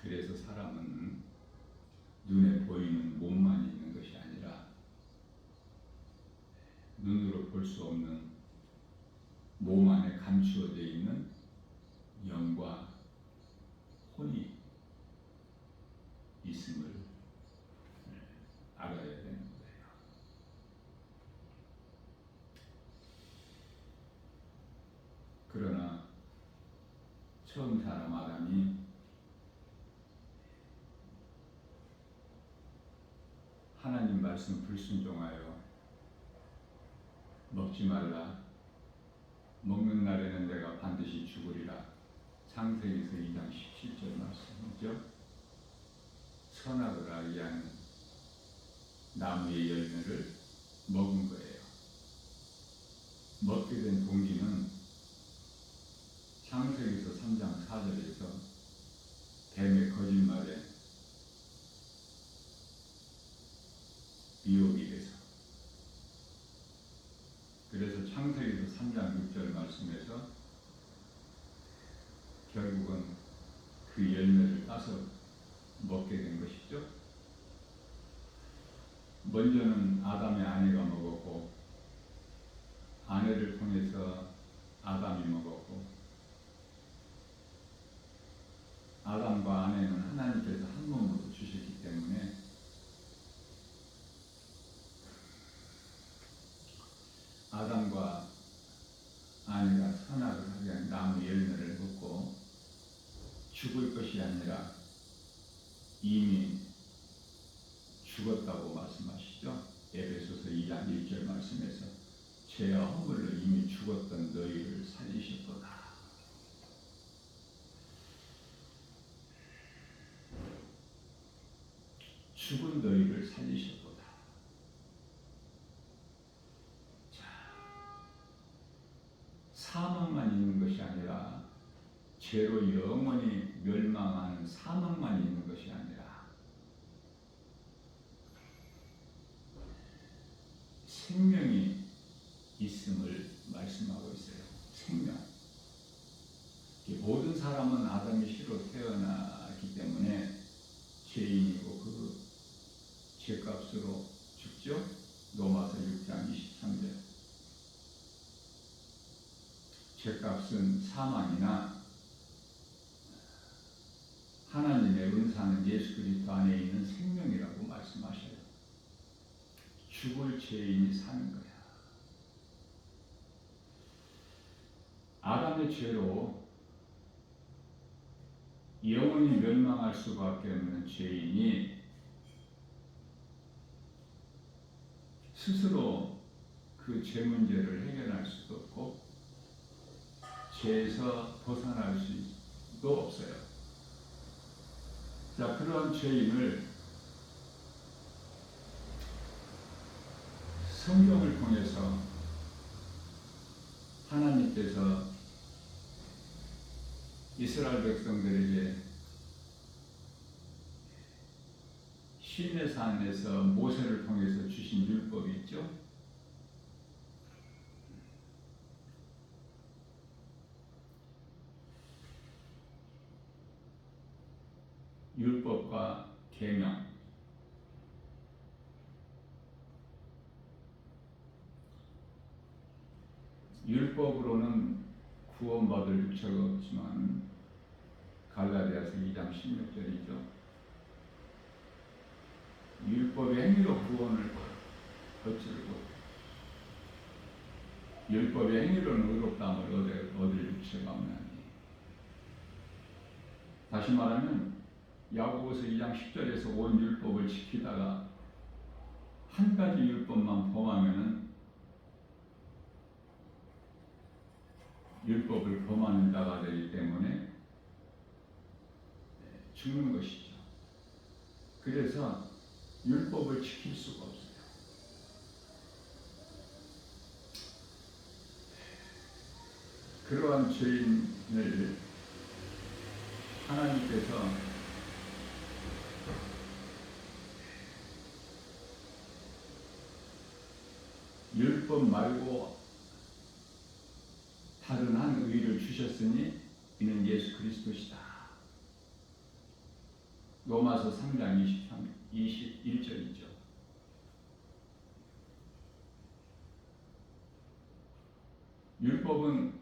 그래서 사람은 눈에 보이는 몸만 있는 것이 아니라 눈으로 볼 수 없는 몸 안에 감추어져 있는 영과 혼이 있음을 알아야 되는 거예요. 그러나 처음 사람 아담이 하나님 말씀 불순종하여 먹지 말라, 먹는 날에는 내가 반드시 죽으리라. 창세기서 2장 17절 말씀이죠. 선악을 알게 하는 나무의 열매를 먹은 거예요. 먹게 된 동기는 창세기서 3장 4절에서 뱀의 거짓말에 미혹이 돼서, 그래서 창세기서 3장 6절 말씀에서 결국은 그 열매를 따서 먹게 된 것이죠. 먼저는 아담의 아내가 먹었고, 아내를 통해서 아담이 먹었고, 아담과 아내는 하나님께서 한 몸으로 주셨기 때문에 아담과 아내가 선악을 하게 한 나무 열매를 먹고 죽을 것이 아니라 이미 죽었다고 말씀하시죠. 에베소서 2장 1절 말씀에서 죄와 허물로 이미 죽었던 너희를 살리셨도다. 죽은 너희를 살리셨도다. 자, 사망만 있는 것이 아니라, 죄로 영원히 멸망하는 사망만 있는 것이 아니라 생명이 있음을 말씀하고 있어요. 생명. 모든 사람은 아담의 씨로 태어나기 때문에 죄인이고 그 죄값으로 죽죠. 로마서 6장 23절. 죄값은 사망이나 하나님의 은사는 예수 그리스도 안에 있는 생명이라고 말씀하셔요. 죽을 죄인이 사는 거야. 아담의 죄로 영원히 멸망할 수밖에 없는 죄인이 스스로 그 죄 문제를 해결할 수도 없고 죄에서 벗어날 수도 없어요. 자, 그런 죄인을 성경을 통해서 하나님께서 이스라엘 백성들에게 시내산에서 모세를 통해서 주신 율법이 있죠. 율법과 계명. 율법으로는 구원받을 육체가 없지만 갈라디아서 2장 16절이죠. 율법의 행위로 구원을 거치고 율법의 행위로는 의롭다함을 얻을 육체가 없나니. 다시 말하면 야고보서 2장 10절에서 온 율법을 지키다가 한 가지 율법만 범하면은 율법을 범하는 자가 되기 때문에 죽는 것이죠. 그래서 율법을 지킬 수가 없어요. 그러한 죄인을 하나님께서 율법 말고 다른 한 의를 주셨으니 이는 예수 그리스도시다. 로마서 3장 21절이죠. 율법은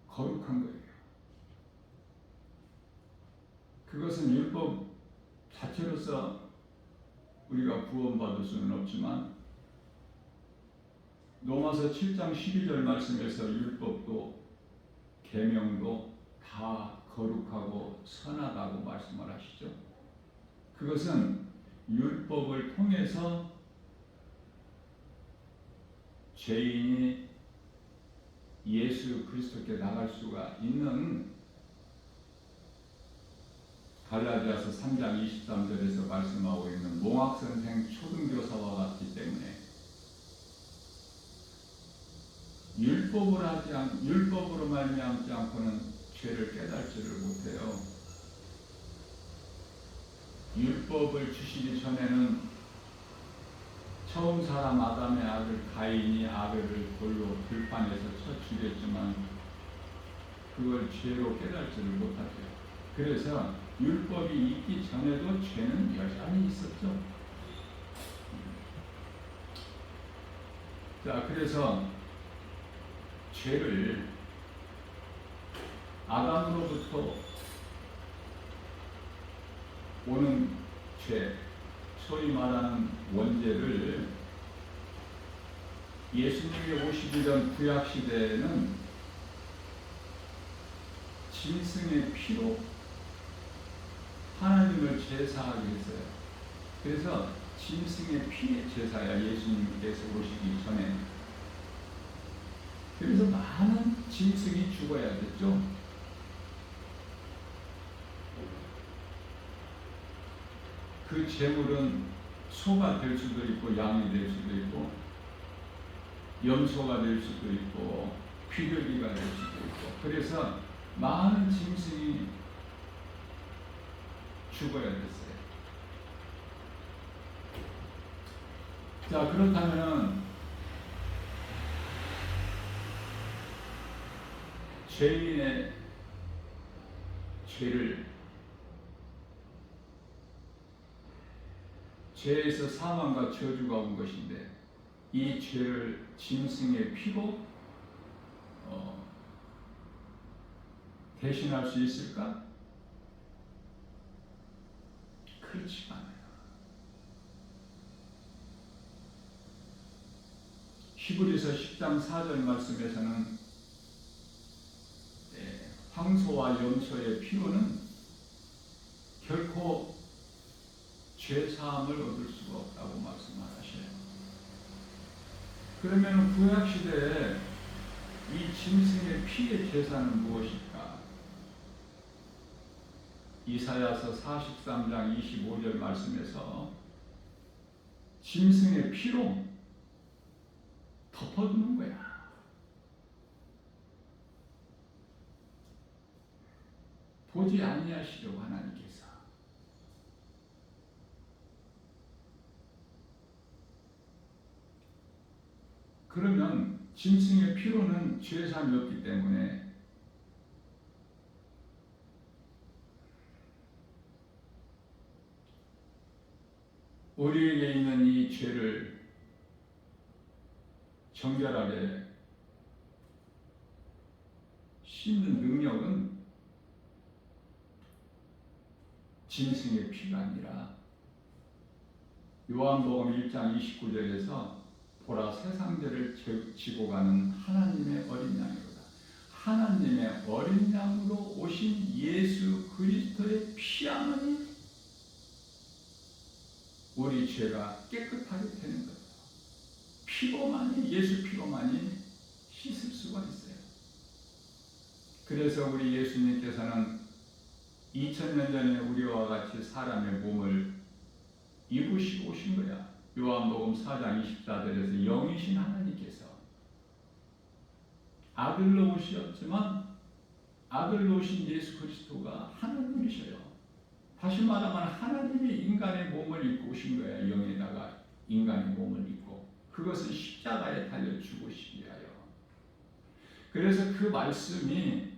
거룩한 거예요. 그것은 율법 자체로서 우리가 구원받을 수는 없지만 로마서 7장 12절 말씀에서 율법도 계명도 다 거룩하고 선하다고 말씀을 하시죠. 그것은 율법을 통해서 죄인이 예수 그리스도께 나갈 수가 있는 갈라디아서 3장 23절에서 말씀하고 있는 몽학선생 초등교사와 같기 때문에 율법으로 말미암지 않고는 죄를 깨달지를 못해요. 율법을 주시기 전에는 처음 사람 아담의 아들 가인이 아벨을 돌로 들판에서 쳐 죽였지만 그걸 죄로 깨달지를 못하죠. 그래서 율법이 있기 전에도 죄는 여전히 있었죠. 자, 그래서 죄를 아담으로부터 오는 죄, 소위 말하는 원죄를 예수님이 오시기 전 구약시대에는 짐승의 피로 하나님을 제사하게 했어요. 그래서 짐승의 피의 제사야, 예수님께서 오시기 전에. 그래서 많은 짐승이 죽어야 됐죠. 그 제물은 소가 될 수도 있고 양이 될 수도 있고 염소가 될 수도 있고 비둘기가 될 수도 있고, 그래서 많은 짐승이 죽어야 됐어요. 자, 그렇다면 죄인의 죄를, 죄에서 사망과 저주가 온 것인데 이 죄를 짐승의 피로 대신할 수 있을까? 그렇지 않아요. 히브리서 10장 4절 말씀에서는 황소와 염소의 피로는 결코 죄사함을 얻을 수가 없다고 말씀하셔요. 그러면 구약시대에 이 짐승의 피의 제사는 무엇일까? 이사야서 43장 25절 말씀에서 짐승의 피로 덮어두는 거야. 보지 아니하시려고 하나님께서. 그러면 짐승의 피로는 죄사함이 없기 때문에 우리에게 있는 이 죄를 정결하게 씻는 능력은 짐승의 피가 아니라 요한복음 1장 29절에서 보라 세상죄를 지고 가는 하나님의 어린 양이로다. 하나님의 어린 양으로 오신 예수 그리스도의 피하니 우리 죄가 깨끗하게 되는 거예요. 피로만이, 예수 피로만이 씻을 수가 있어요. 그래서 우리 예수님께서는 2000년 전에 우리와 같이 사람의 몸을 입으시고 오신 거야. 요한복음 4장 24절에서 영이신 하나님께서 아들로 오셨지만 아들로 오신 예수 그리스도가 하나님이셔요. 다시 말하면 하나님이 인간의 몸을 입고 오신 거야. 영에다가 인간의 몸을 입고, 그것은 십자가에 달려 죽으시기 위하여. 그래서 그 말씀이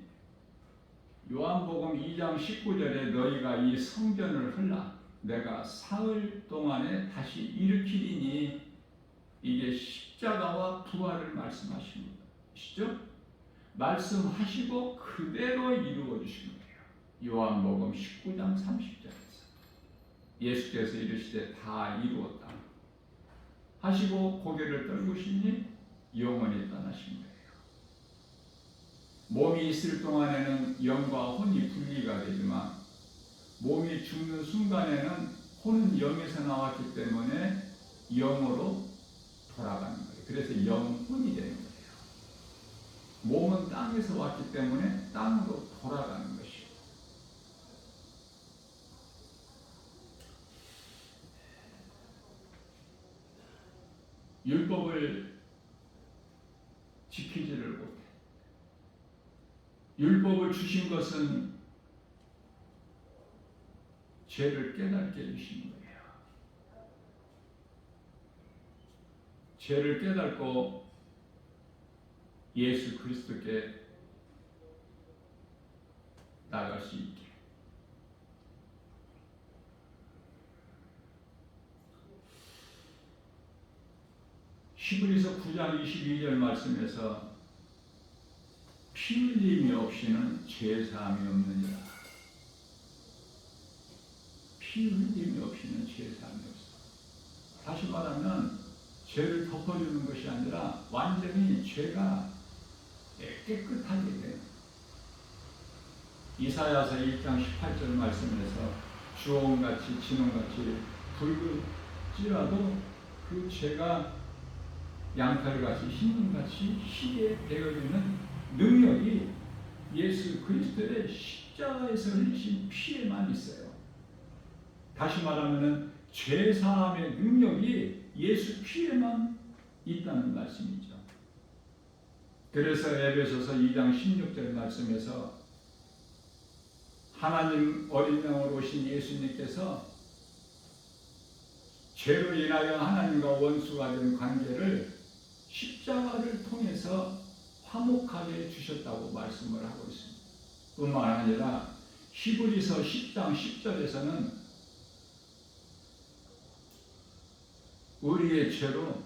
요한복음 2장 19절에 너희가 이 성전을 헐라 내가 사흘 동안에 다시 일으키리니 이게 십자가와 부활을 말씀하신 것이죠. 말씀하시고 그대로 이루어 주신 거예요. 요한복음 19장 30절에서 예수께서 이르시되 다 이루었다 하시고 고개를 떨구시니 영원히 떠나신 거예요. 몸이 있을 동안에는 영과 혼이 분리가 되지만 몸이 죽는 순간에는 혼은 영에서 나왔기 때문에 영으로 돌아가는 거예요. 그래서 영혼이 되는 거예요. 몸은 땅에서 왔기 때문에 땅으로 돌아가는 것이요. 율법을 지키지를 못해. 율법을 주신 것은 죄를 깨닫게 해주신 거예요. 죄를 깨닫고 예수 그리스도께 나갈 수 있게. 히브리서 9장 22절 말씀에서 피 흘림이 없이는 죄사함이 없느니라. 피 흘림이 없이는 죄사함이 없어. 다시 말하면 죄를 덮어주는 것이 아니라 완전히 죄가 깨끗하게 돼요. 이사야서 1장 18절 말씀에서 주홍같이 진홍같이 붉을지라도 그 죄가 양털같이 흰눈같이 희게 되어지는 능력이 예수 그리스도의 십자가에서 흘리신 피에만 있어요. 다시 말하면 죄사함의 능력이 예수 피에만 있다는 말씀이죠. 그래서 에베소서 2장 16절 말씀에서 하나님 어린 양으로 오신 예수님께서 죄로 인하여 하나님과 원수가 된 관계를 십자가를 통해서 화목하게 해주셨다고 말씀을 하고 있습니다. 뿐만 아니라 히브리서 10장 10절에서는 우리의 죄로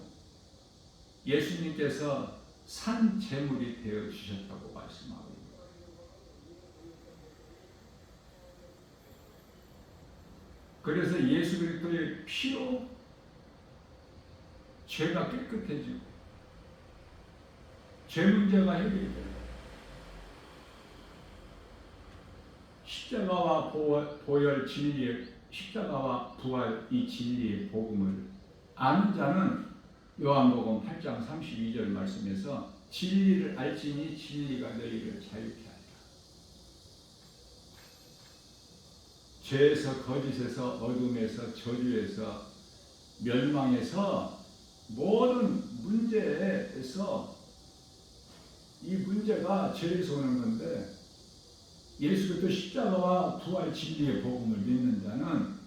예수님께서 산 제물이 되어 주셨다고 말씀하고 있습니다. 그래서 예수 그리스도의 피로 죄가 깨끗해지고 죄 문제가 해결이 돼요. 십자가와 보혈 진리의 십자가와 부활 이 진리의 복음을 아는 자는 요한복음 8장 32절 말씀에서 진리를 알지니 진리가 너희를 자유케 하리라. 죄에서 거짓에서 어둠에서 저주에서 멸망에서 모든 문제에서 이 문제가 죄에서 오는 건데 예수 그리스도 십자가와 부활 진리의 복음을 믿는 자는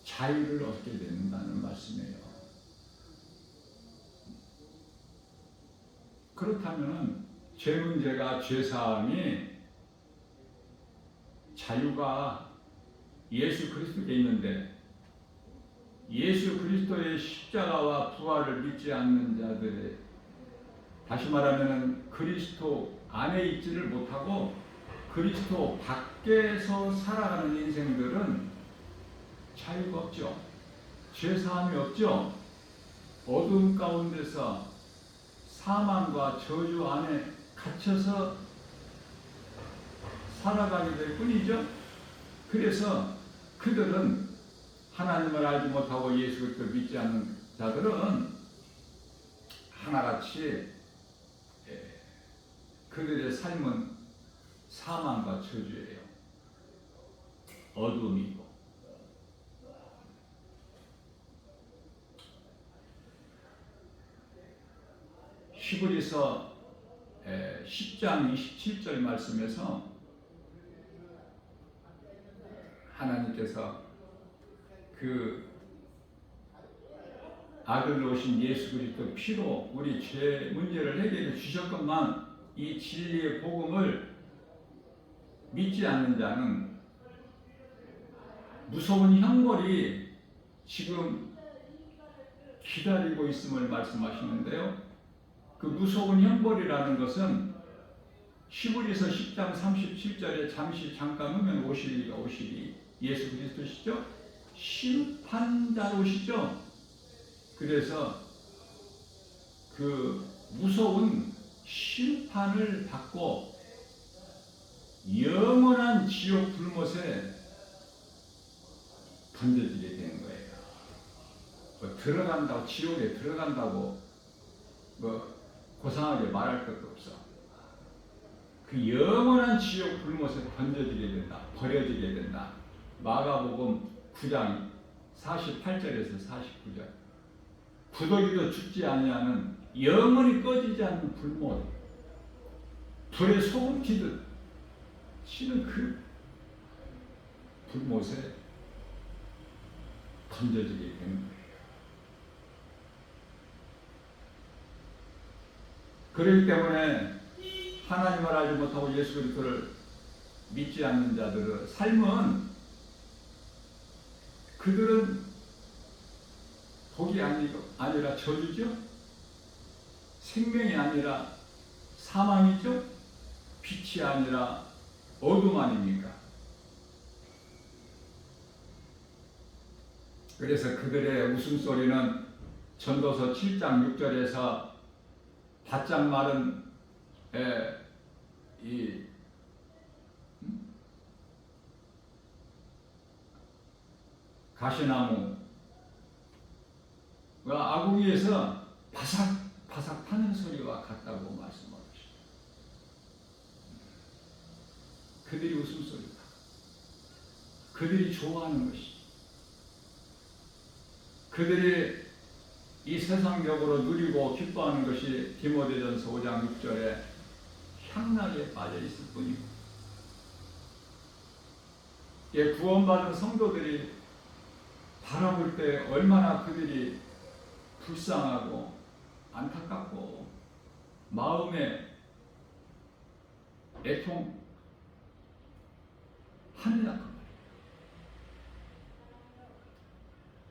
자유를 얻게 된다는 말씀이에요. 그렇다면 죄 문제가 죄사함이 자유가 예수 그리스도에 있는데 예수 그리스도의 십자가와 부활을 믿지 않는 자들의 다시 말하면 그리스도 안에 있지를 못하고 그리스도 밖에서 살아가는 인생들은 자유가 없죠. 죄사함이 없죠. 어두운 가운데서 사망과 저주 안에 갇혀서 살아가게 될 뿐이죠. 그래서 그들은 하나님을 알지 못하고 예수 그리스도를 믿지 않는 자들은 하나같이 그들의 삶은 사망과 저주예요. 어둠이고. 히브리서 10장 27절 말씀에서 하나님께서 그 아들로 오신 예수 그리스도 피로 우리 죄 문제를 해결해 주셨건만 이 진리의 복음을 믿지 않는 자는 무서운 형벌이 지금 기다리고 있음을 말씀하시는데요. 그 무서운 형벌이라는 것은 히브리서 10장 37절에 잠깐 후면 오시리가 오시리 예수 그리스도시죠. 심판자로시죠. 그래서 그 무서운 심판을 받고 영원한 지옥 불못에 던져지게 되는 거예요. 뭐 들어간다고, 지옥에 들어간다고 뭐 고상하게 말할 것도 없어. 그 영원한 지옥 불못에 던져지게 된다. 버려지게 된다. 마가복음 9장 48절에서 49절. 구더기도 죽지 아니하는 영원히 꺼지지 않는 불못, 불에 소금 튀듯 치는 그 불못에 던져지게 되는 거예요. 그렇기 때문에 하나님을 알지 못하고 예수 그리스도를 믿지 않는 자들의 삶은 그들은 복이 아니라 저주죠. 생명이 아니라 사망이죠. 빛이 아니라 어둠 아닙니까? 그래서 그들의 웃음소리는 전도서 7장 6절에서 바짝 마른 이 가시나무가 아궁이에서 바삭바삭 타는 소리와 같다고 말씀하셨습니다. 그들이 웃음소리다. 그들이 좋아하는 것이, 그들이 이 세상적으로 누리고 기뻐하는 것이 디모데전서 5장 6절에 향락에 빠져 있을 뿐이고, 구원받은 성도들이 바라볼 때 얼마나 그들이 불쌍하고 안타깝고 마음에 애통하느냐 그 말이에요.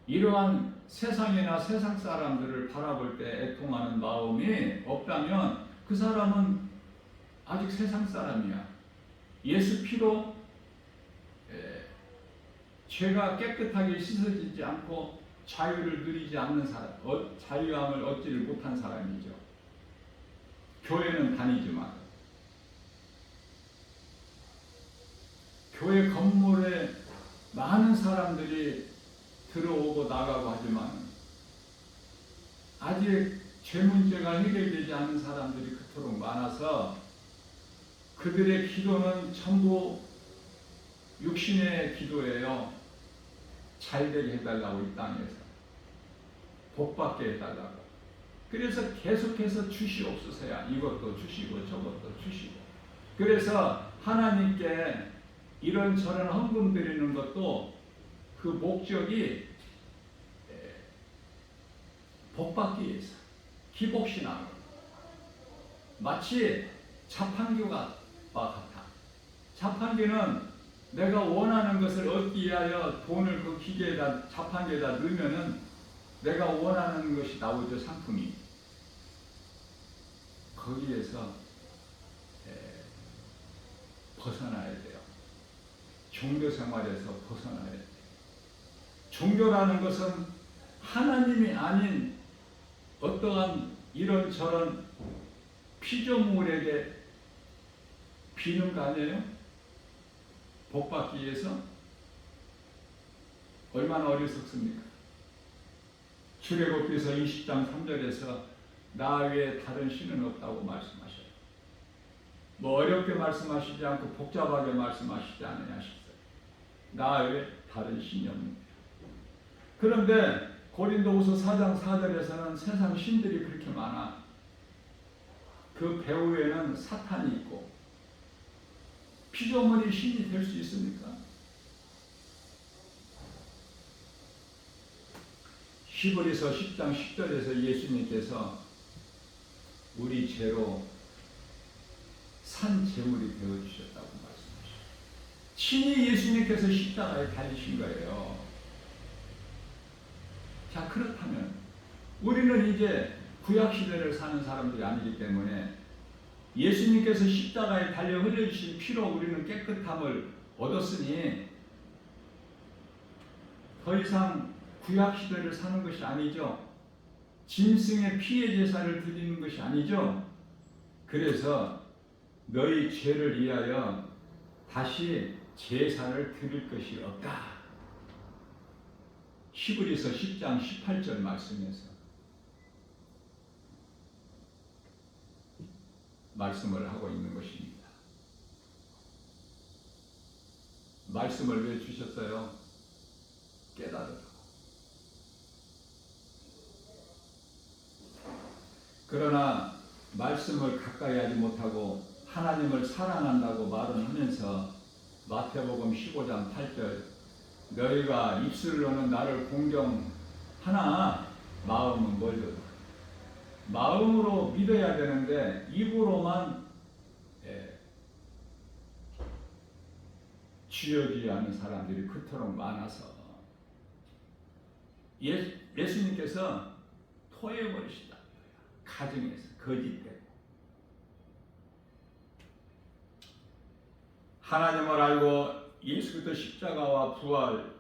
이러한 세상이나 세상 사람들을 바라볼 때 애통하는 마음이 없다면 그 사람은 아직 세상 사람이야. 예수 피로 죄가 깨끗하게 씻어지지 않고 자유를 누리지 않는 사람, 자유함을 얻지를 못한 사람이죠. 교회는 다니지만 교회 건물에 많은 사람들이 들어오고 나가고 하지만 아직 죄 문제가 해결되지 않은 사람들이 그토록 많아서 그들의 기도는 전부 육신의 기도예요. 잘되게 해달라고, 이 땅에서 복받게 해달라고. 그래서 계속해서 주시옵소서야, 이것도 주시고 저것도 주시고. 그래서 하나님께 이런저런 헌금 드리는 것도 그 목적이 복받기 위해서, 기복신앙, 마치 자판기와 같아. 자판기는 내가 원하는 것을 얻기 위하여 돈을 그 기계에다, 자판기에다 넣으면은 내가 원하는 것이 나오죠, 상품이. 거기에서 벗어나야 돼요. 종교 생활에서 벗어나야 돼요. 종교라는 것은 하나님이 아닌 어떠한 이런저런 피조물에게 비는 거 아니에요? 복받기 위해서. 얼마나 어리석습니까? 출애굽기서 20장 3절에서 나 외에 다른 신은 없다고 말씀하셔요. 뭐 어렵게 말씀하시지 않고 복잡하게 말씀하시지 않으셨어요. 나 외에 다른 신이 없는. 그런데 고린도후서 4장 4절에서는 세상 신들이 그렇게 많아. 그 배후에는 사탄이 있고, 피조물이 신이 될 수 있습니까? 히브리서 10장 10절에서 예수님께서 우리 죄로 산 제물이 되어주셨다고 말씀하셨어요. 친히 예수님께서 십자가에 달리신 거예요. 자, 그렇다면 우리는 이제 구약시대를 사는 사람들이 아니기 때문에 예수님께서 십자가에 달려 흘려주신 피로 우리는 깨끗함을 얻었으니 더 이상 구약시대를 사는 것이 아니죠. 짐승의 피의 제사를 드리는 것이 아니죠. 그래서 너희 죄를 위하여 다시 제사를 드릴 것이 없다. 히브리서 10장 18절 말씀에서 말씀을 하고 있는 것입니다. 말씀을 왜 주셨어요? 깨달으라고. 그러나 말씀을 가까이 하지 못하고 하나님을 사랑한다고 말은 하면서 마태복음 15장 8절 너희가 입술로는 나를 공경하나 마음은 멀도다. 마음으로 믿어야 되는데 입으로만 쥐어지지 않은 사람들이 그토록 많아서 예수님께서 토해버리시다. 가정에서 거짓되고 하나님을 알고 예수 그리스도 십자가와 부활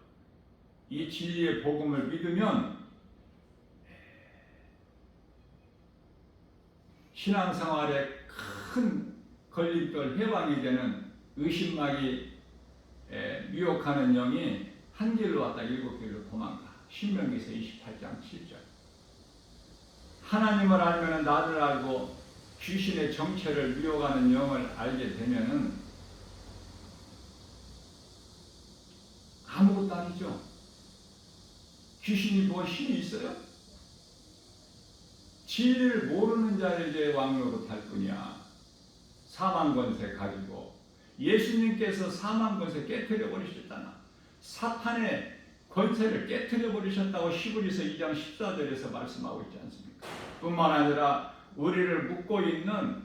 이 진리의 복음을 믿으면 신앙생활에 큰 걸림돌 해방이 되는 의심막이 미혹하는 영이 한 길로 왔다 일곱 길로 도망가. 신명기서 28장 7절. 하나님을 알면 나를 알고 귀신의 정체를 미혹하는 영을 알게 되면은 아무것도 아니죠. 귀신이 뭐 힘이 있어요? 진리를 모르는 자에게 왕노릇 할 뿐이야. 사망 권세 가지고 예수님께서 사망 권세 깨뜨려 버리셨잖아. 사탄의 권세를 깨뜨려 버리셨다고 히브리서 2장 14절에서 말씀하고 있지 않습니까? 뿐만 아니라 우리를 묶고 있는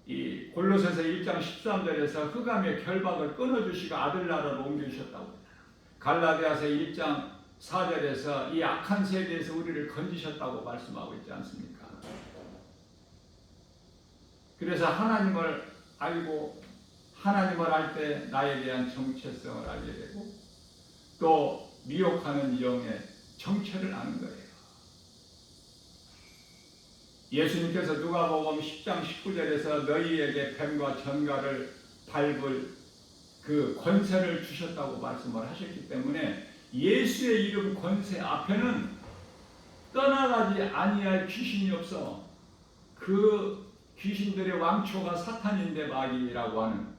이 골로새서 1장 13절에서 흑암의 결박을 끊어주시고 아들나라로 옮겨주셨다고. 갈라디아서 1장 4절에서 이 악한 세대에서 우리를 건지셨다고 말씀하고 있지 않습니까? 그래서 하나님을 알고 하나님을 알 때 나에 대한 정체성을 알게 되고 또 미혹하는 영의 정체를 아는 거예요. 예수님께서 누가복음 10장 19절에서 너희에게 뱀과 전갈을 밟을 그 권세를 주셨다고 말씀을 하셨기 때문에 예수의 이름 권세 앞에는 떠나가지 아니할 귀신이 없어. 그 귀신들의 왕초가 사탄인데 마귀라고 하는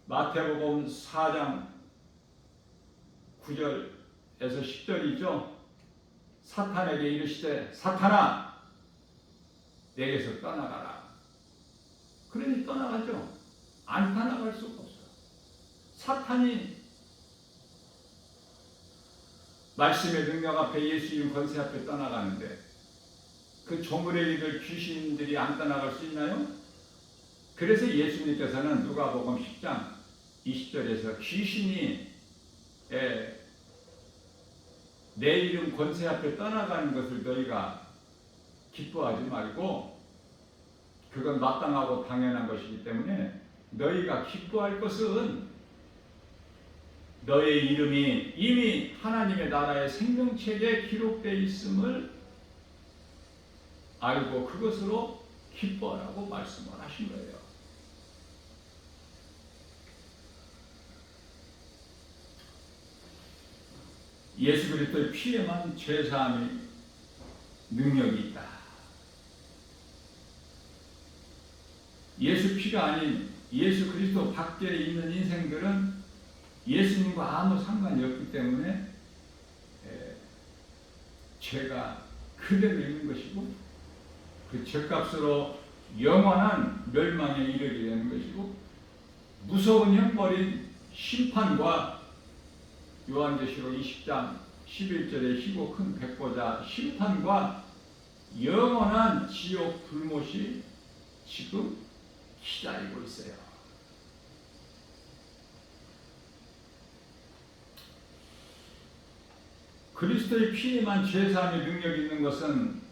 마태복음 4장 9절에서 10절이죠. 사탄에게 이르시되 사탄아 내게서 떠나가라. 그러니 떠나가죠. 안 떠나갈 수가 없어요. 사탄이 말씀의 능력 앞에 예수님 권세 앞에 떠나가는데 그 조물의 이들 귀신들이 안 떠나갈 수 있나요? 그래서 예수님께서는 누가복음 10장 20절에서 귀신이 내 이름 권세 앞에 떠나가는 것을 너희가 기뻐하지 말고 그건 마땅하고 당연한 것이기 때문에 너희가 기뻐할 것은 너의 이름이 이미 하나님의 나라의 생명책에 기록되어 있음을 알고 그것으로 기뻐하라고 말씀을 하신 거예요. 예수 그리스도의 피에만 죄사함의 능력이 있다. 예수 피가 아닌 예수 그리스도 밖에 있는 인생들은 예수님과 아무 상관이 없기 때문에 죄가 그대로 있는 것이고 그 죄값으로 영원한 멸망에 이르게 되는 것이고 무서운 형벌인 심판과 요한계시록 20장 11절의 희고 큰 백보자 심판과 영원한 지옥 불못이 지금 기다리고 있어요. 그리스도의 피에만 죄사함의 능력이 있는 것은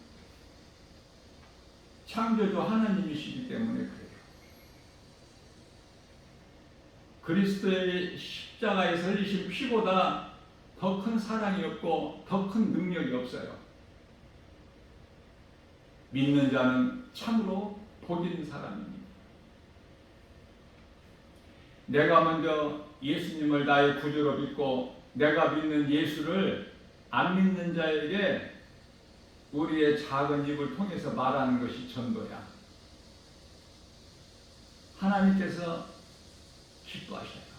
창조주 하나님이시기 때문에 그래요. 그리스도의 십자가에 흘리신 피보다 더 큰 사랑이 없고 더 큰 능력이 없어요. 믿는 자는 참으로 복 있는 사람입니다. 내가 먼저 예수님을 나의 구주로 믿고 내가 믿는 예수를 안 믿는 자에게 우리의 작은 입을 통해서 말하는 것이 전도야. 하나님께서 기뻐하셔요.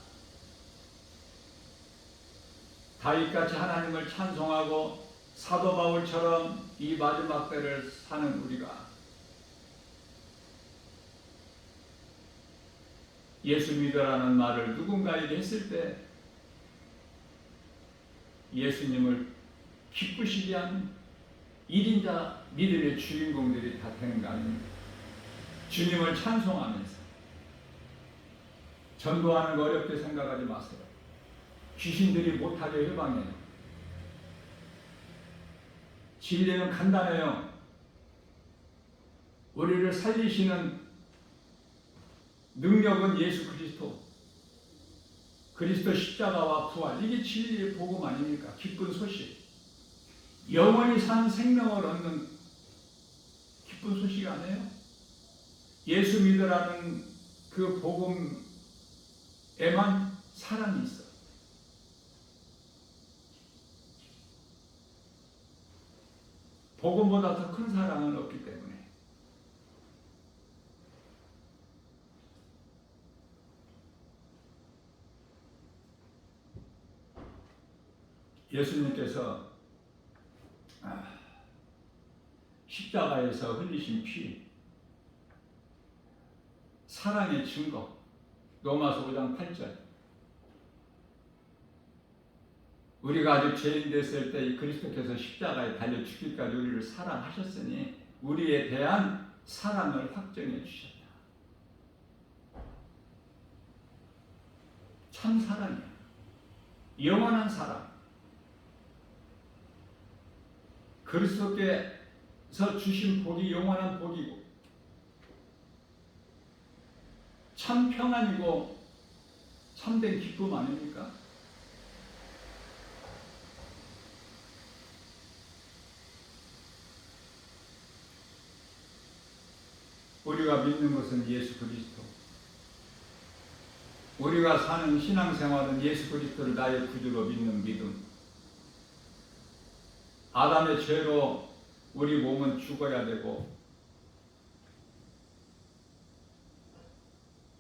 다윗같이 하나님을 찬송하고 사도 바울처럼 이 마지막 때를 사는 우리가 예수 믿으라는 말을 누군가에게 했을 때 예수님을 기쁘시게 하는 1인자 믿음의 주인공들이 다 되는 거 아닙니까? 주님을 찬송하면서 전도하는 거 어렵게 생각하지 마세요. 귀신들이 못하게 해방해요. 진리는 간단해요. 우리를 살리시는 능력은 예수 그리스도. 그리스도 십자가와 부활. 이게 진리의 복음 아닙니까? 기쁜 소식. 영원히 산 생명을 얻는 기쁜 소식 아니에요? 예수 믿으라는 그 복음에만 사랑이 있어. 복음보다 더 큰 사랑은 없기 때문에. 예수님께서 십자가에서 흘리신 피, 사랑의 증거, 로마서 5장 8절. 우리가 아직 죄인 됐을 때 그리스도께서 십자가에 달려 죽기까지 우리를 사랑하셨으니 우리에 대한 사랑을 확정해 주셨다. 참 사랑이야. 영원한 사랑. 그리스도께서 주신 복이 영원한 복이고 참 평안이고 참된 기쁨 아닙니까? 우리가 믿는 것은 예수 그리스도. 우리가 사는 신앙생활은 예수 그리스도를 나의 구주로 믿는 믿음. 아담의 죄로 우리 몸은 죽어야 되고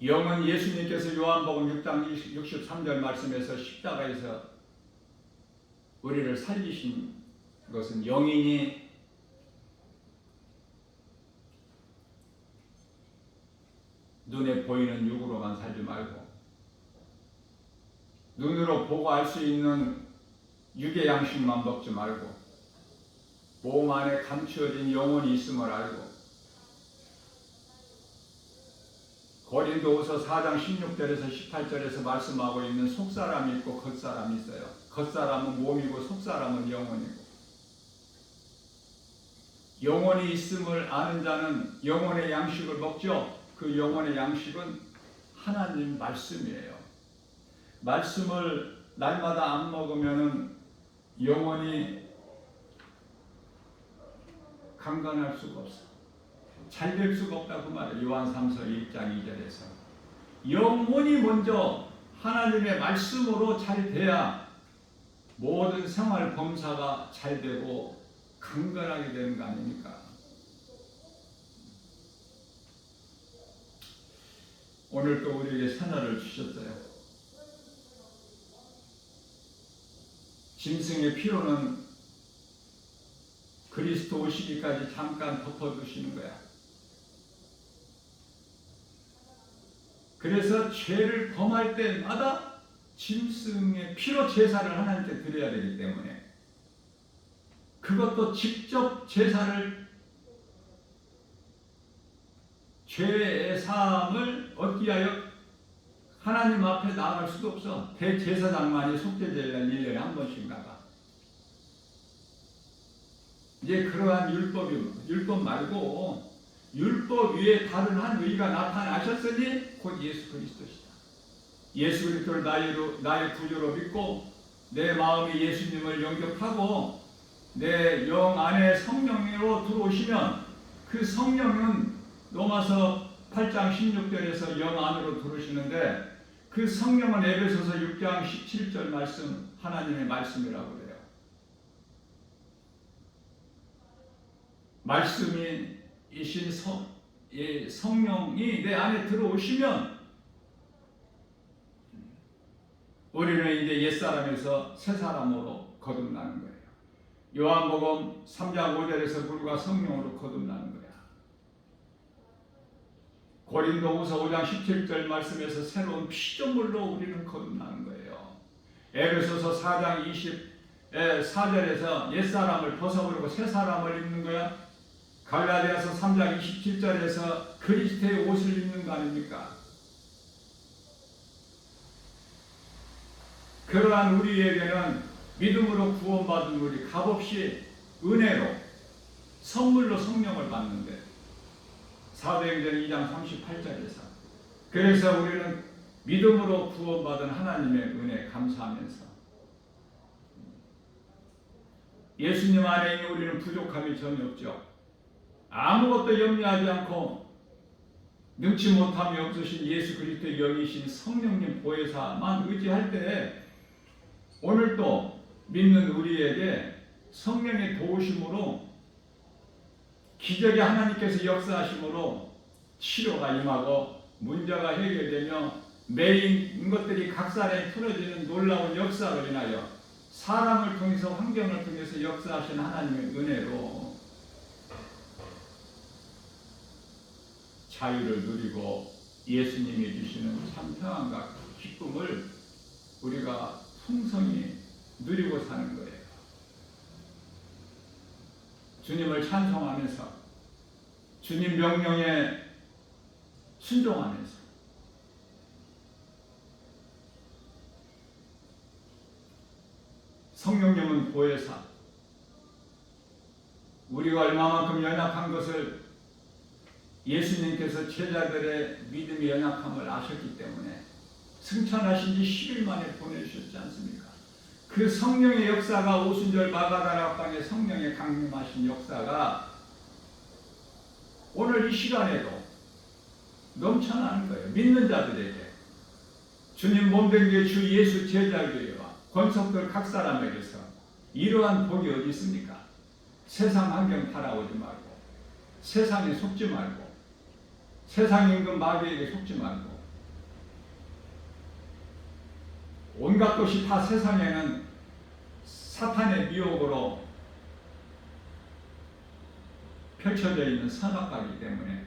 영은 예수님께서 요한복음 6장 63절 말씀에서 십자가에서 우리를 살리신 것은 영이니 눈에 보이는 육으로만 살지 말고 눈으로 보고 알 수 있는 육의 양식만 먹지 말고 몸 안에 감추어진 영혼이 있음을 알고 고린도후서 4장 16절에서 18절에서 말씀하고 있는 속사람이 있고 겉사람이 있어요. 겉사람은 몸이고 속사람은 영혼이고 영혼이 있음을 아는 자는 영혼의 양식을 먹죠. 그 영혼의 양식은 하나님 말씀이에요. 말씀을 날마다 안 먹으면 영혼이 강건할 수가 없어. 잘 될 수가 없다고 말해요. 요한 3서 1장 2절에서. 영혼이 먼저 하나님의 말씀으로 잘 돼야 모든 생활 범사가 잘 되고 강건하게 되는 거 아닙니까? 오늘 또 우리에게 선언을 주셨어요. 짐승의 피로는 그리스도 오시기까지 잠깐 덮어두시는 거야. 그래서 죄를 범할 때마다 짐승의 피로 제사를 하나님께 드려야 되기 때문에 그것도 직접 제사를 죄의 사함을 얻기 위하여 하나님 앞에 나아갈 수도 없어. 대제사장만이 속죄제를 1년에 한 번씩 나가. 이제 그러한 율법 말고 율법 위에 다른 한 의가 나타나셨으니 곧 예수 그리스도시다. 예수 그리스도를 나의 구주로 믿고 내 마음에 예수님을 영접하고 내 영 안에 성령으로 들어오시면 그 성령은 로마서 8장 16절에서 영 안으로 들어오시는데 그 성령은 에베소서 6장 17절 말씀 하나님의 말씀이라고 그래요. 말씀이신 성령이 내 안에 들어오시면 우리는 이제 옛사람에서 새사람으로 거듭나는 거예요. 요한복음 3장 5절에서 물과 성령으로 거듭나는 거야. 고린도후서 5장 17절 말씀에서 새로운 피조물로 우리는 거듭나는 거예요. 에베소서 4장 24절에서 옛사람을 벗어버리고 새사람을 입는 거야. 갈라디아서 3장 27절에서 그리스도의 옷을 입는 거 아닙니까? 그러한 우리에게는 믿음으로 구원받은 우리 값없이 은혜로 선물로 성령을 받는데 사도행전 2장 38절에서 그래서 우리는 믿음으로 구원받은 하나님의 은혜 감사하면서 예수님 안에 있는 우리는 부족함이 전혀 없죠. 아무것도 염려하지 않고 능치 못함이 없으신 예수 그리스도의 영이신 성령님 보혜사만 의지할 때 오늘도 믿는 우리에게 성령의 도우심으로 기적의 하나님께서 역사하심으로 치료가 임하고 문제가 해결되며 매인 것들이 각사에 풀어지는 놀라운 역사로 인하여 사람을 통해서 환경을 통해서 역사하신 하나님의 은혜로 자유를 누리고 예수님이 주시는 참 평안과 기쁨을 우리가 풍성히 누리고 사는 거예요. 주님을 찬송하면서 주님 명령에 순종하면서 성령님은 보혜사, 우리가 얼마만큼 연약한 것을 예수님께서 제자들의 믿음의 연약함을 아셨기 때문에 승천하신 지 10일 만에 보내주셨지 않습니까? 그 성령의 역사가 오순절 마가다라 방에 성령의 강림하신 역사가 오늘 이 시간에도 넘쳐나는 거예요. 믿는 자들에게 주님 몸된 게 주 예수 제자교회와 권속들 각 사람에게서 이러한 복이 어디 있습니까? 세상 환경 따라오지 말고 세상에 속지 말고 세상 임금 마귀에게 속지 말고 온갖 것이 다 세상에는 사탄의 미혹으로 펼쳐져 있는 선악과이기 때문에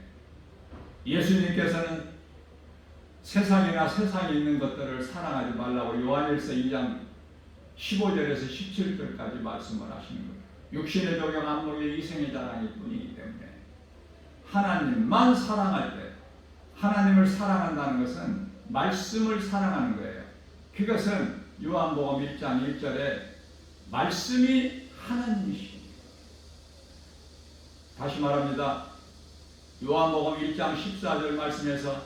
예수님께서는 세상이나 세상에 있는 것들을 사랑하지 말라고 요한일서 2장 15절에서 17절까지 말씀을 하시는 거예요. 육신의 조경 안목의 이생의 자랑일 뿐이기 때문에 하나님만 사랑할 때 하나님을 사랑한다는 것은 말씀을 사랑하는 거예요. 그것은 요한복음 1장 1절에 말씀이 하나님이십니다. 다시 말합니다. 요한복음 1장 14절 말씀에서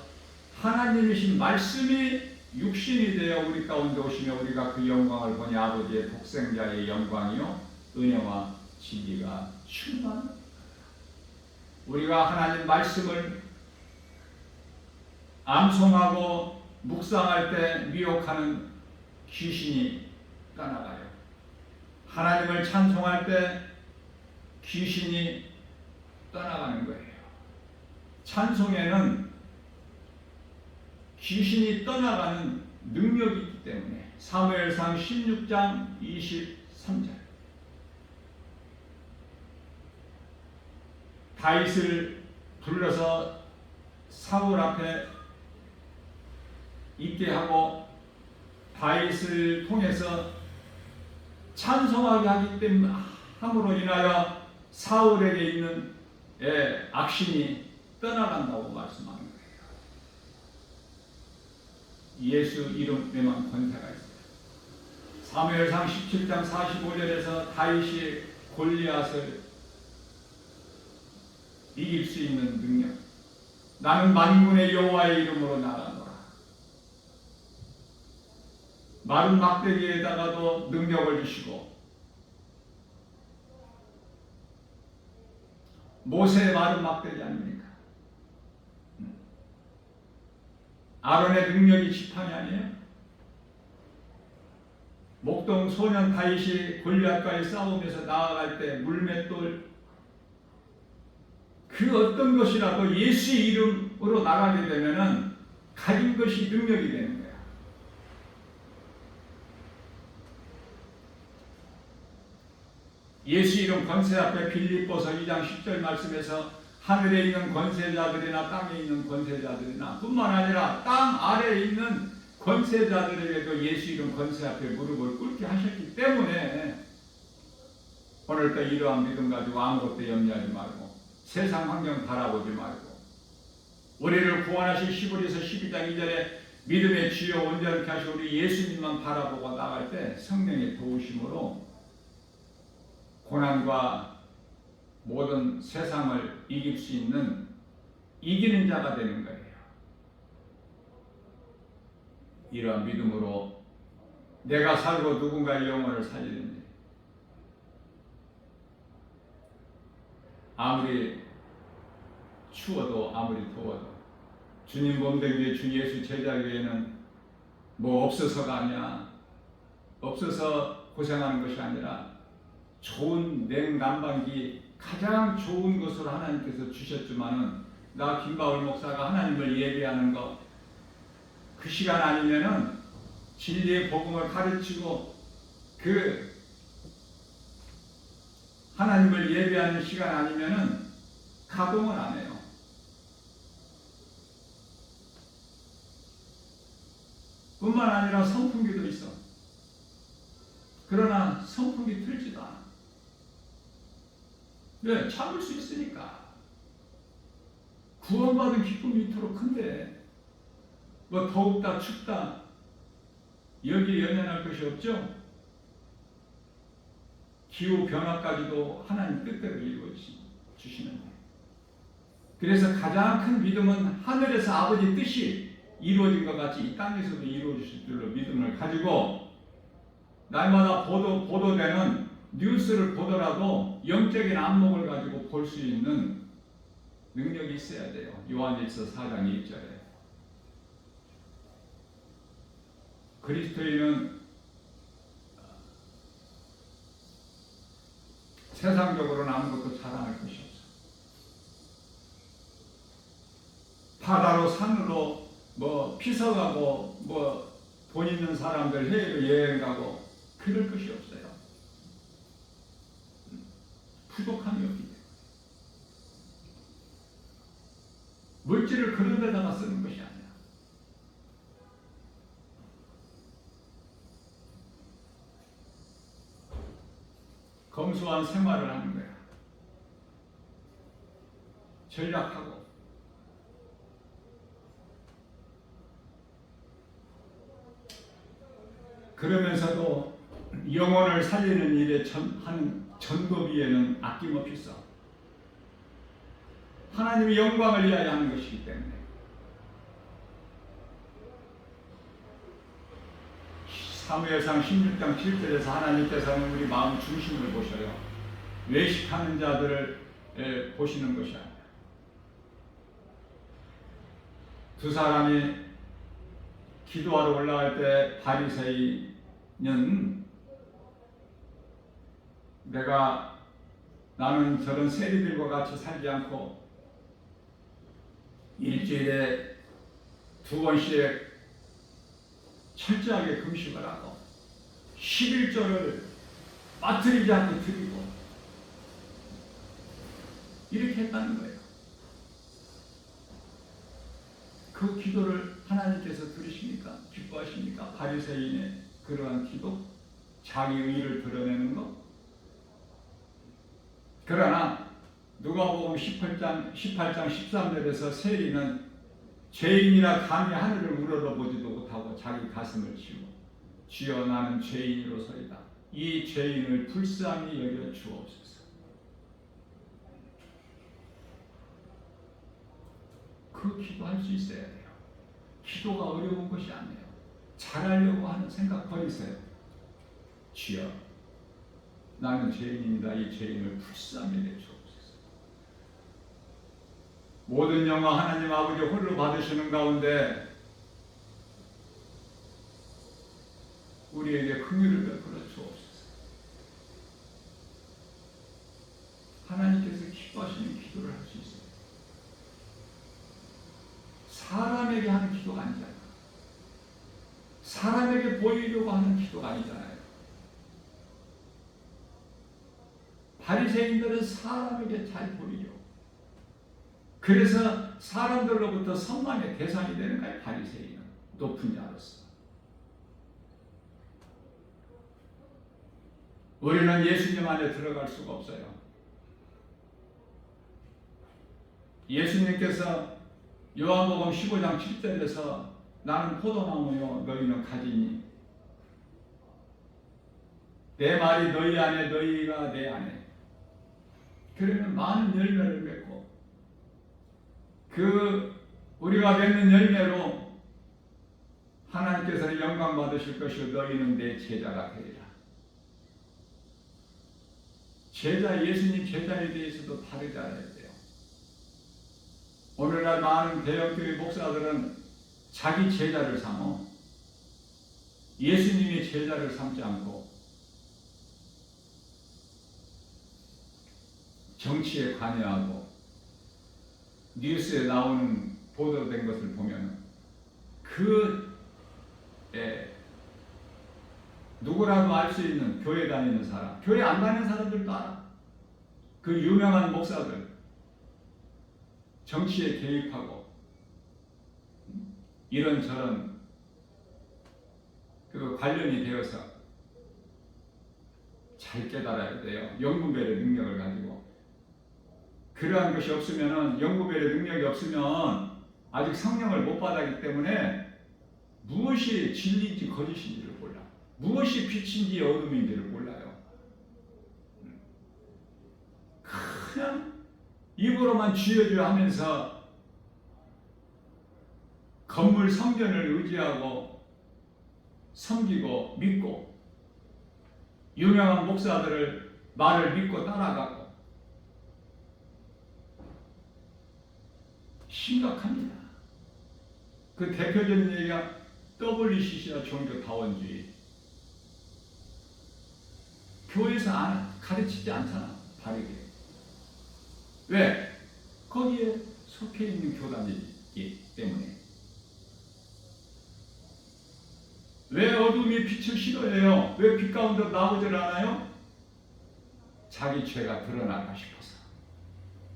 하나님이신 말씀이 육신이 되어 우리 가운데 오시며 우리가 그 영광을 보니 아버지의 독생자의 영광이요 은혜와 진리가 충만합니다. 우리가 하나님 말씀을 암송하고 묵상할 때 미혹하는 귀신이 떠나가요. 하나님을 찬송할 때 귀신이 떠나가는 거예요. 찬송에는 귀신이 떠나가는 능력이 있기 때문에 사무엘상 16장 23절 다윗을 불러서 사울 앞에 있게 하고 다윗을 통해서 찬송하게 하기 때문에 함으로 인하여 사울에게 있는 악신이 떠나간다고 말씀하는 거예요. 예수 이름에만 권세가 있어요. 사무엘상 17장 45절에서 다윗이 골리앗을 이길 수 있는 능력. 나는 만군의 여호와의 이름으로 나가노라. 마른 막대기에다가도 능력을 주시고, 모세의 마른 막대기 아닙니까? 아론의 능력이 지팡이 아니에요? 목동 소년 다윗이 골리앗과의 싸움에서 나아갈 때 물맷돌, 그 어떤 것이라도 예수의 이름으로 나가게 되면은 가진 것이 능력이 되는 거야. 예수 이름 권세 앞에 빌립보서 2장 10절 말씀에서 하늘에 있는 권세자들이나 땅에 있는 권세자들이나 뿐만 아니라 땅 아래에 있는 권세자들에게도 예수 이름 권세 앞에 무릎을 꿇게 하셨기 때문에 오늘도 이러한 믿음 가지고 아무것도 염려하지 말고 세상 환경 바라보지 말고 우리를 구원하신 히브리서 12장 2절에 믿음의 주여 온전케 하시고 우리 예수님만 바라보고 나갈 때 성령의 도우심으로 고난과 모든 세상을 이길 수 있는 이기는 자가 되는 거예요. 이러한 믿음으로 내가 살고 누군가의 영혼을 살리는지, 아무리 추워도 아무리 더워도 주님 몸된 게 주 예수 제자교회는 뭐 없어서가 아니야. 없어서 고생하는 것이 아니라 좋은 냉난방기 가장 좋은 것으로 하나님께서 주셨지만은 나 김바울 목사가 하나님을 예배하는 것, 그 시간 아니면은 진리의 복음을 가르치고 그 하나님을 예배하는 시간 아니면은 가동을 안 해요. 뿐만 아니라 선풍기도 있어. 그러나 선풍기 틀지도 않아. 왜? 참을 수 있으니까. 구원받은 기쁨이 이토록 큰데 뭐 더욱다 춥다 여기에 연연할 것이 없죠. 기후 변화까지도 하나님 뜻대로 이루어 주시는데, 그래서 가장 큰 믿음은 하늘에서 아버지 뜻이 이루어진 것 같이 이 땅에서도 이루어질 줄로 믿음을 가지고 날마다 보도되는 뉴스를 보더라도 영적인 안목을 가지고 볼 수 있는 능력이 있어야 돼요. 요한일서 4장 2절에 그리스도인은 세상적으로는 아무것도 자랑할 것이 없어. 바다로 산으로 뭐 피서가고 뭐 돈 있는 사람들 해외로 여행 가고 그럴 것이 없어요. 부족함이 없기 때문에 물질을 그런 데다가 쓰는 것이 아니야. 검소한 생활을 하는 거야. 전략하고 그러면서도 영혼을 살리는 일에 하는 전도비에는 아낌없이 써. 하나님의 영광을 위하여 하는 것이기 때문에. 사무엘상 16장 7절에서 하나님께서는 우리 마음 중심을 보셔요. 외식하는 자들을 보시는 것이 아니라. 두 사람이 기도하러 올라갈 때 바리새인은 나는 저런 세리들과 같이 살지 않고 일주일에 2번씩 철저하게 금식을 하고 11조를 빠뜨리지 않고 드리고 이렇게 했다는 거예요. 그 기도를 하나님께서 들으십니까? 기뻐하십니까? 바리새인의 그러한 기도, 자기 의를 드러내는 것. 그러나 누가복음 18장 13절에서 세리는 죄인이라 감히 하늘을 우러러보지도 못하고 자기 가슴을 치고 주여 나는 죄인으로서이다. 이 죄인을 불쌍히 여겨 주옵소서. 기도할 수 있어야 돼요. 기도가 어려운 것이 아니에요. 잘하려고 하는 생각 버리세요. 주여, 나는 죄인입니다. 이 죄인을 불쌍히 내주옵소서. 모든 영광 하나님 아버지 홀로 받으시는 가운데 우리에게 긍휼을 베풀어 주옵소서. 하나님께서 기뻐하시는 기도를 할 수 있어요. 사람에게 하는 기도가 아니잖아요. 사람에게 보이려고 하는 기도가 아니잖아요. 바리새인들은 사람에게 잘 보이려고. 그래서 사람들로부터 선망의 대상이 되는 거예요. 바리새인은 높은 자로서. 우리는 예수님 안에 들어갈 수가 없어요. 예수님께서 요한복음 15장 7절에서 나는 포도나무요 너희는 가지니 내 말이 너희 안에 너희가 내 안에 그러면 많은 열매를 맺고 그 우리가 맺는 열매로 하나님께서는 영광 받으실 것이요 너희는 내 제자가 되리라. 제자, 예수님 제자에 대해서도 다르지 않아야 돼요. 오늘날 많은 대형교회 목사들은 자기 제자를 삼어 예수님의 제자를 삼지 않고 정치에 관여하고 뉴스에 나오는 보도된 것을 보면 누구라도 알 수 있는 교회 다니는 사람, 교회 안 다니는 사람들도 알아. 그 유명한 목사들 정치에 개입하고 이런저런 그 관련이 되어서 잘 깨달아야 돼요. 영분별의 능력을 가지고. 그러한 것이 없으면은 영분별의 능력이 없으면 아직 성령을 못 받았기 때문에 무엇이 진리인지 거짓인지를 몰라. 무엇이 빛인지 어둠인지를 몰라요. 그냥 입으로만 쥐어쥐어 하면서 건물 성전을 의지하고 섬기고 믿고 유명한 목사들을 말을 믿고 따라가고 심각합니다. 그 대표적인 얘기가 WCC와 종교다원주의. 교회에서 가르치지 않잖아, 바르게. 왜? 거기에 속해 있는 교단이기 때문에. 왜 어둠이 빛을 싫어해요? 왜 빛 가운데 나오질 않아요? 자기 죄가 드러날까 싶어서.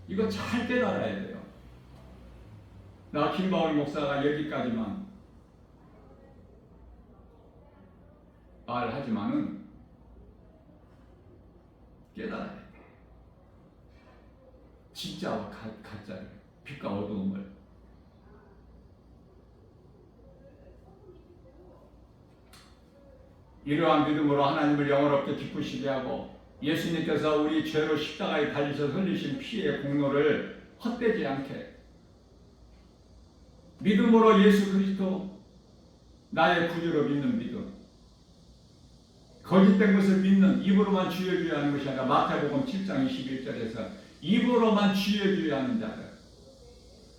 이거 잘 깨달아야 돼요. 나 김바울 목사가 여기까지만 말하지만은 깨달아야 돼. 진짜와 가짜를, 빛과 어두움을. 이러한 믿음으로 하나님을 영원롭게 기쁘시게 하고 예수님께서 우리 죄로 십자가에 달리셔 흘리신 피의 공로를 헛되지 않게 믿음으로 예수 그리스도 나의 구주로 믿는 믿음, 거짓된 것을 믿는 입으로만 주여주여 하는 것이 아니라 마태복음 7장 21절에서 입으로만 주여주여 하는 자들,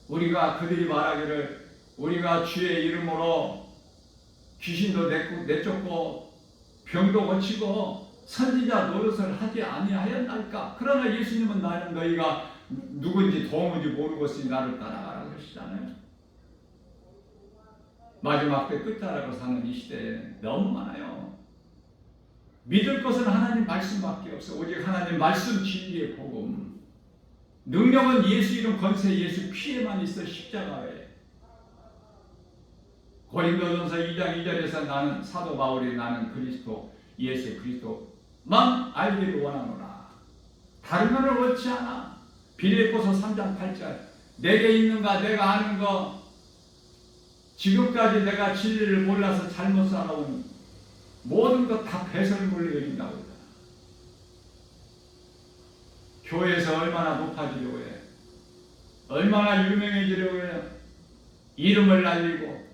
우리가 그들이 말하기를 우리가 주의 이름으로 귀신도 내쫓고 병도 고치고 선지자 노릇을 하지 아니하였나이까. 그러나 예수님은 나는 너희가 누군지 도무지 모르겠으니 나를 따라가라 그러시잖아요. 마지막 때 끝자락으로 사는 이 시대에 너무 많아요. 믿을 것은 하나님 말씀밖에 없어. 오직 하나님 말씀 진리의 복음. 능력은 예수 이름 권세 예수 피에만 있어. 십자가에. 고린도전서 2장 2절에서 나는 사도 바울이 나는 그리스도 예수 그리스도만 알기를 원하노라. 다른 것을 원치 않아. 빌립보서 3장 8절 내게 있는가 내가 아는 거 지금까지 내가 진리를 몰라서 잘못 살아온 모든 것 다 배설물로 여긴다고 했잖아. 교회에서 얼마나 높아지려고 해. 얼마나 유명해지려고 해. 이름을 날리고,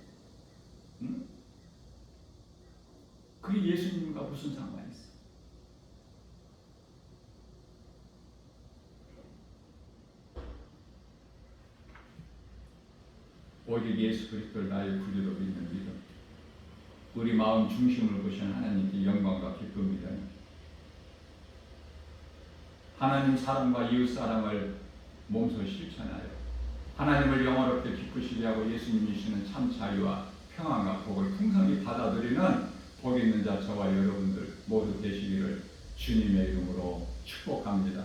응? 그게 예수님과 무슨 상관이 있어? 오직 예수 그리스도를 나의 구주로 믿는 믿음, 우리 마음 중심을 보시는 하나님께 영광과 기쁨이다. 하나님 사랑과 이웃 사랑을 몸소 실천하여 하나님을 영원롭게 기쁘시게 하고 예수님이 주시는 참 자유와 평안과 복을 풍성히 받아들이는 복 있는 자 저와 여러분들 모두 되시기를 주님의 이름으로 축복합니다.